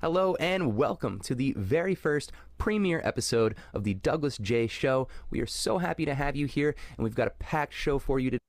Hello and welcome to the very first premiere episode of the Douglas J Show. We are so happy to have you here, and we've got a packed show for you today.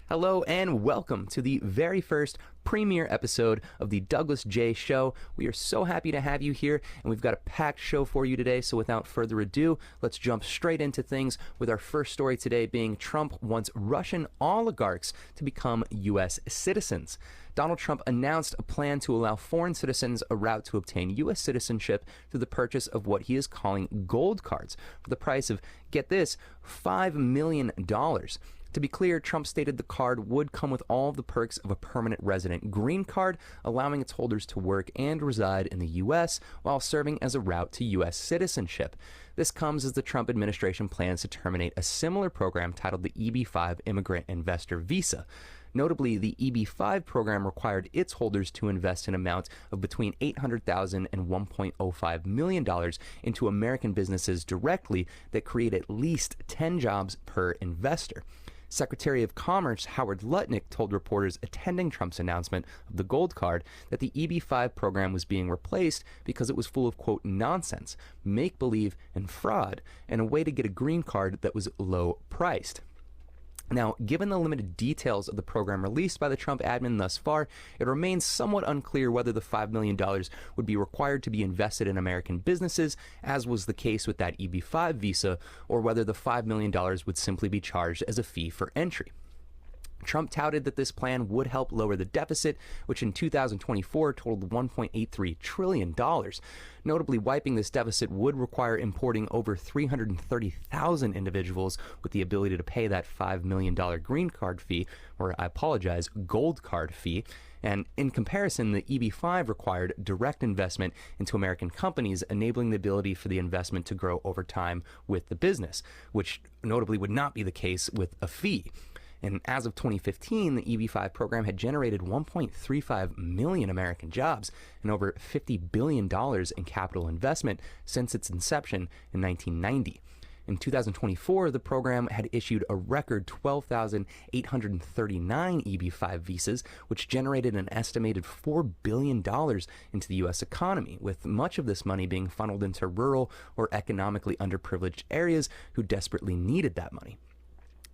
Hello and welcome to the very first premiere episode of the Douglas J Show. We are so happy to have you here, and we've got a packed show for you today. So without further ado, let's jump straight into things with our first story today being Trump wants Russian oligarchs to become U.S. citizens. Donald Trump announced a plan to allow foreign citizens a route to obtain U.S. citizenship through the purchase of what he is calling gold cards for the price of, get this, $5 million. To be clear, Trump stated the card would come with all of the perks of a permanent resident green card, allowing its holders to work and reside in the U.S. while serving as a route to U.S. citizenship. This comes as the Trump administration plans to terminate a similar program titled the EB-5 Immigrant Investor Visa. Notably, the EB-5 program required its holders to invest an amount of between $800,000 and $1.05 million into American businesses directly that create at least 10 jobs per investor. Secretary of Commerce Howard Lutnick told reporters attending Trump's announcement of the gold card that the EB-5 program was being replaced because it was full of, quote, nonsense, make-believe, and fraud, and a way to get a green card that was low-priced. Now, given the limited details of the program released by the Trump admin thus far, it remains somewhat unclear whether the $5 million would be required to be invested in American businesses, as was the case with that EB-5 visa, or whether the $5 million would simply be charged as a fee for entry. Trump touted that this plan would help lower the deficit, which in 2024 totaled $1.83 trillion. Notably, wiping this deficit would require importing over 330,000 individuals with the ability to pay that $5 million green card fee, or I apologize, gold card fee. And in comparison, the EB-5 required direct investment into American companies, enabling the ability for the investment to grow over time with the business, which notably would not be the case with a fee. And as of 2015, the EB-5 program had generated 1.35 million American jobs and over $50 billion in capital investment since its inception in 1990. In 2024, the program had issued a record 12,839 EB-5 visas, which generated an estimated $4 billion into the U.S. economy, with much of this money being funneled into rural or economically underprivileged areas who desperately needed that money.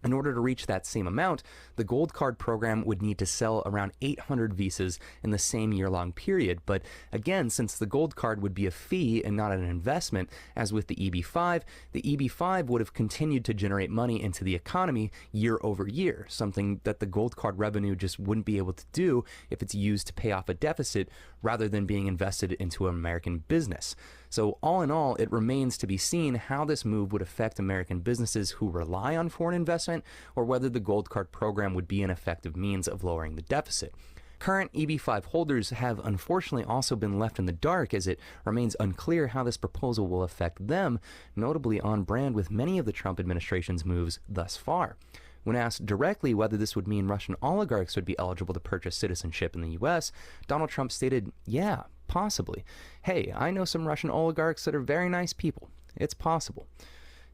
In order to reach that same amount, the Gold Card program would need to sell around 800 visas in the same year-long period. But again, since the Gold Card would be a fee and not an investment, as with the EB-5 would have continued to generate money into the economy year over year, something that the Gold Card revenue just wouldn't be able to do if it's used to pay off a deficit rather than being invested into an American business. So all in all, it remains to be seen how this move would affect American businesses who rely on foreign investment, or whether the Gold Card program would be an effective means of lowering the deficit. Current EB-5 holders have unfortunately also been left in the dark, as it remains unclear how this proposal will affect them, notably on brand with many of the Trump administration's moves thus far. When asked directly whether this would mean Russian oligarchs would be eligible to purchase citizenship in the U.S., Donald Trump stated, "Yeah, possibly. Hey, I know some Russian oligarchs that are very nice people. It's possible."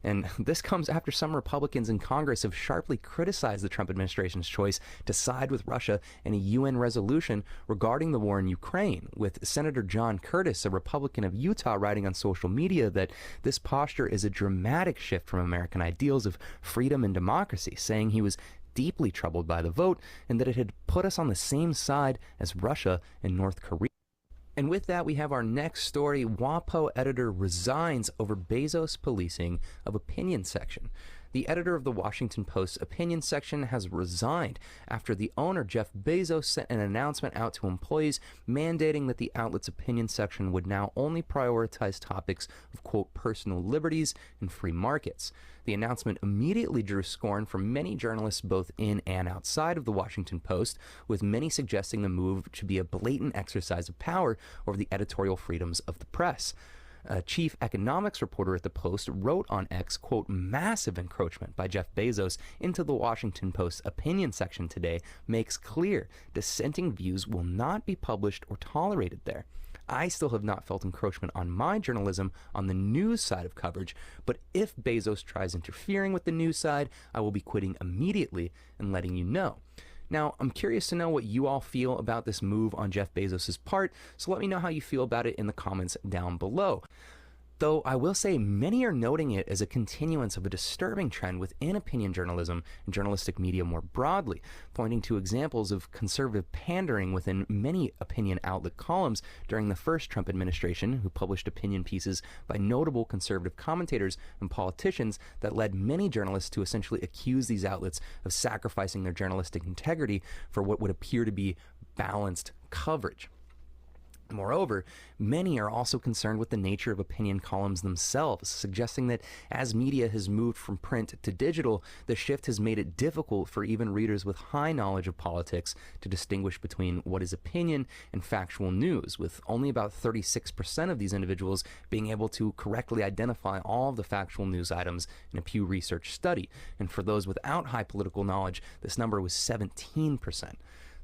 And this comes after some Republicans in Congress have sharply criticized the Trump administration's choice to side with Russia in a UN resolution regarding the war in Ukraine, with Senator John Curtis, a Republican of Utah, writing on social media that this posture is a dramatic shift from American ideals of freedom and democracy, saying he was deeply troubled by the vote and that it had put us on the same side as Russia and North Korea. And with that, we have our next story. WaPo editor resigns over Bezos policing of opinion section. The editor of the Washington Post's opinion section has resigned after the owner, Jeff Bezos, sent an announcement out to employees mandating that the outlet's opinion section would now only prioritize topics of, quote, personal liberties and free markets. The announcement immediately drew scorn from many journalists both in and outside of the Washington Post, with many suggesting the move to be a blatant exercise of power over the editorial freedoms of the press. A chief economics reporter at the Post wrote on X, quote, "Massive encroachment by Jeff Bezos into the Washington Post's opinion section today makes clear dissenting views will not be published or tolerated there. I still have not felt encroachment on my journalism on the news side of coverage, but if Bezos tries interfering with the news side, I will be quitting immediately and letting you know." Now, I'm curious to know what you all feel about this move on Jeff Bezos' part, so let me know how you feel about it in the comments down below. Though I will say many are noting it as a continuance of a disturbing trend within opinion journalism and journalistic media more broadly, pointing to examples of conservative pandering within many opinion outlet columns during the first Trump administration, who published opinion pieces by notable conservative commentators and politicians that led many journalists to essentially accuse these outlets of sacrificing their journalistic integrity for what would appear to be balanced coverage. Moreover, many are also concerned with the nature of opinion columns themselves, suggesting that as media has moved from print to digital, the shift has made it difficult for even readers with high knowledge of politics to distinguish between what is opinion and factual news, with only about 36% of these individuals being able to correctly identify all of the factual news items in a Pew Research study. And for those without high political knowledge, this number was 17%.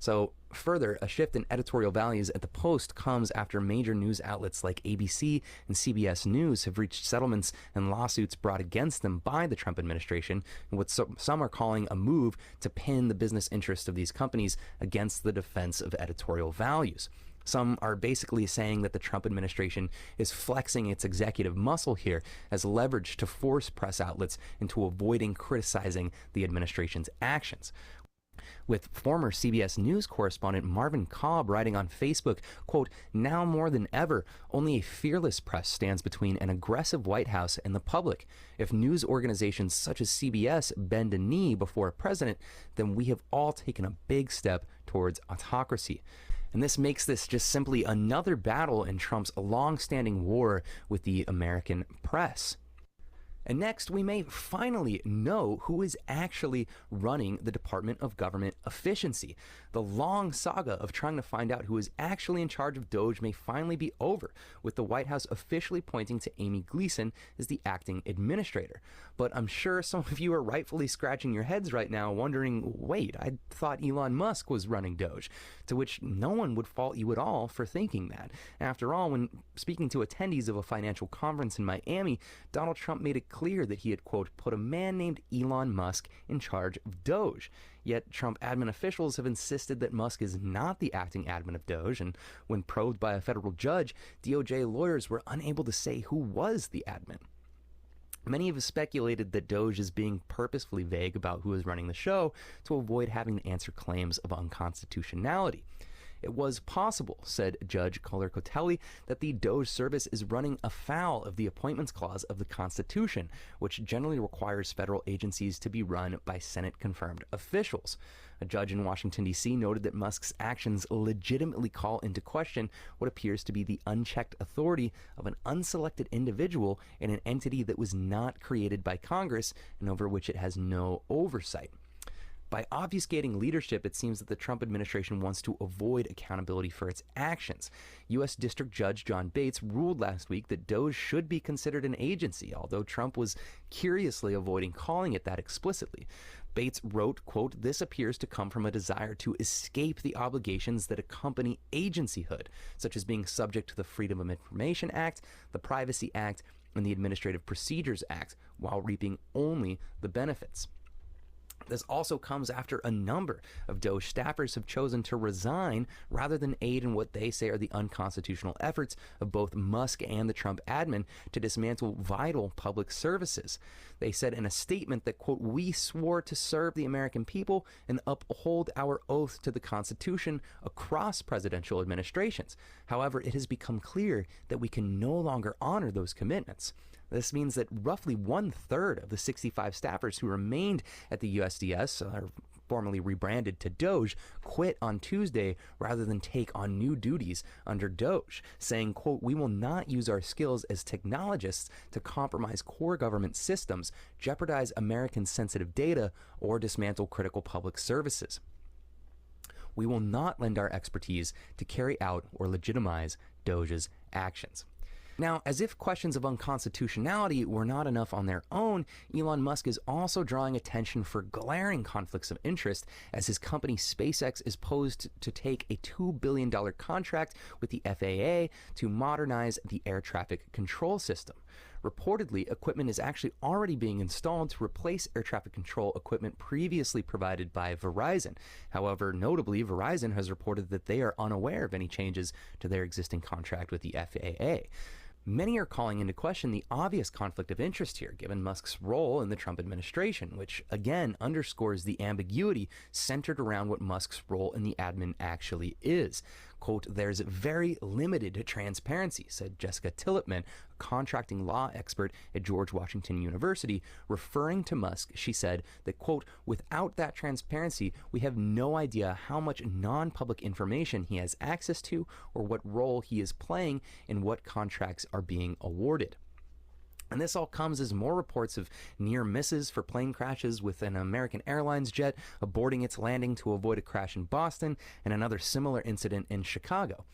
So further, a shift in editorial values at the Post comes after major news outlets like ABC and CBS News have reached settlements and lawsuits brought against them by the Trump administration, and what some are calling a move to pin the business interests of these companies against the defense of editorial values. Some are basically saying that the Trump administration is flexing its executive muscle here as leverage to force press outlets into avoiding criticizing the administration's actions. With former CBS News correspondent Marvin Cobb writing on Facebook, quote, "Now more than ever, only a fearless press stands between an aggressive White House and the public. If news organizations such as CBS bend a knee before a president, then we have all taken a big step towards autocracy." And this makes this just simply another battle in Trump's long-standing war with the American press. And next, we may finally know who is actually running the Department of Government Efficiency. The long saga of trying to find out who is actually in charge of DOGE may finally be over, with the White House officially pointing to Amy Gleason as the acting administrator. But I'm sure some of you are rightfully scratching your heads right now wondering, wait, I thought Elon Musk was running DOGE, to which no one would fault you at all for thinking that. After all, when speaking to attendees of a financial conference in Miami, Donald Trump made it clear that he had, quote, put a man named Elon Musk in charge of DOGE. Yet Trump admin officials have insisted that Musk is not the acting admin of DOGE, and when probed by a federal judge, DOJ lawyers were unable to say who was the admin. Many have speculated that DOGE is being purposefully vague about who is running the show to avoid having to answer claims of unconstitutionality. It was possible, said Judge Kohler-Kotelly, that the DOGE service is running afoul of the Appointments Clause of the Constitution, which generally requires federal agencies to be run by Senate-confirmed officials. A judge in Washington, D.C. noted that Musk's actions legitimately call into question what appears to be the unchecked authority of an unselected individual in an entity that was not created by Congress and over which it has no oversight. By obfuscating leadership, it seems that the Trump administration wants to avoid accountability for its actions. U.S. District Judge John Bates ruled last week that DOGE should be considered an agency, although Trump was curiously avoiding calling it that explicitly. Bates wrote, quote, "This appears to come from a desire to escape the obligations that accompany agencyhood, such as being subject to the Freedom of Information Act, the Privacy Act, and the Administrative Procedures Act, while reaping only the benefits." This also comes after a number of DOGE staffers have chosen to resign rather than aid in what they say are the unconstitutional efforts of both Musk and the Trump admin to dismantle vital public services. They said in a statement that, quote, "We swore to serve the American people and uphold our oath to the Constitution across presidential administrations. However, it has become clear that we can no longer honor those commitments." This means that roughly 1/3 of the 65 staffers who remained at the USDS, formerly rebranded to DOGE, quit on Tuesday rather than take on new duties under DOGE, saying, quote, "We will not use our skills as technologists to compromise core government systems, jeopardize American sensitive data, or dismantle critical public services. We will not lend our expertise to carry out or legitimize DOGE's actions." Now, as if questions of unconstitutionality were not enough on their own, Elon Musk is also drawing attention for glaring conflicts of interest as his company SpaceX is posed to take a $2 billion contract with the FAA to modernize the air traffic control system. Reportedly, equipment is actually already being installed to replace air traffic control equipment previously provided by Verizon. However, notably, Verizon has reported that they are unaware of any changes to their existing contract with the FAA. Many are calling into question the obvious conflict of interest here, given Musk's role in the Trump administration, which again underscores the ambiguity centered around what Musk's role in the admin actually is. Quote, "There's very limited transparency," said Jessica Tillotman, a contracting law expert at George Washington University. Referring to Musk, she said that, quote, "Without that transparency, we have no idea how much non-public information he has access to or what role he is playing in what contracts are being awarded." And this all comes as more reports of near misses for plane crashes, with an American Airlines jet aborting its landing to avoid a crash in Boston and another similar incident in Chicago.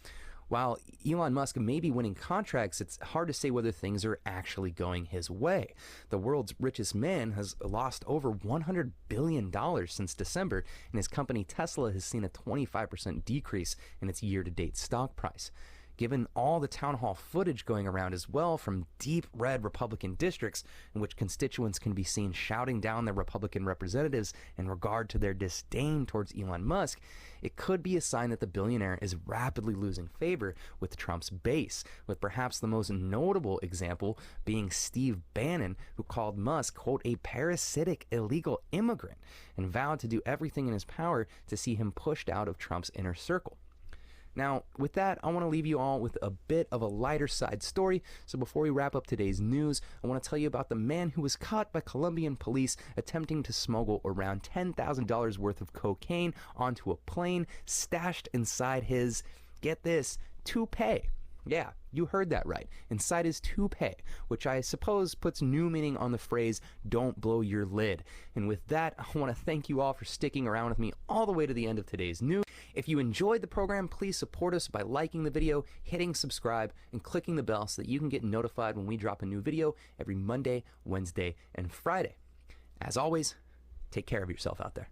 While Elon Musk may be winning contracts, it's hard to say whether things are actually going his way. The world's richest man has lost over $100 billion since December, and his company Tesla has seen a 25% decrease in its year-to-date stock price. Given all the town hall footage going around as well from deep red Republican districts in which constituents can be seen shouting down their Republican representatives in regard to their disdain towards Elon Musk, it could be a sign that the billionaire is rapidly losing favor with Trump's base, with perhaps the most notable example being Steve Bannon, who called Musk, quote, "a parasitic illegal immigrant," and vowed to do everything in his power to see him pushed out of Trump's inner circle. Now, with that, I want to leave you all with a bit of a lighter side story. So before we wrap up today's news, I want to tell you about the man who was caught by Colombian police attempting to smuggle around $10,000 worth of cocaine onto a plane stashed inside his, get this, toupee. Yeah, you heard that right. Inside his toupee, which I suppose puts new meaning on the phrase, "don't blow your lid." And with that, I want to thank you all for sticking around with me all the way to the end of today's news. If you enjoyed the program, please support us by liking the video, hitting subscribe, and clicking the bell so that you can get notified when we drop a new video every Monday, Wednesday, and Friday. As always, take care of yourself out there.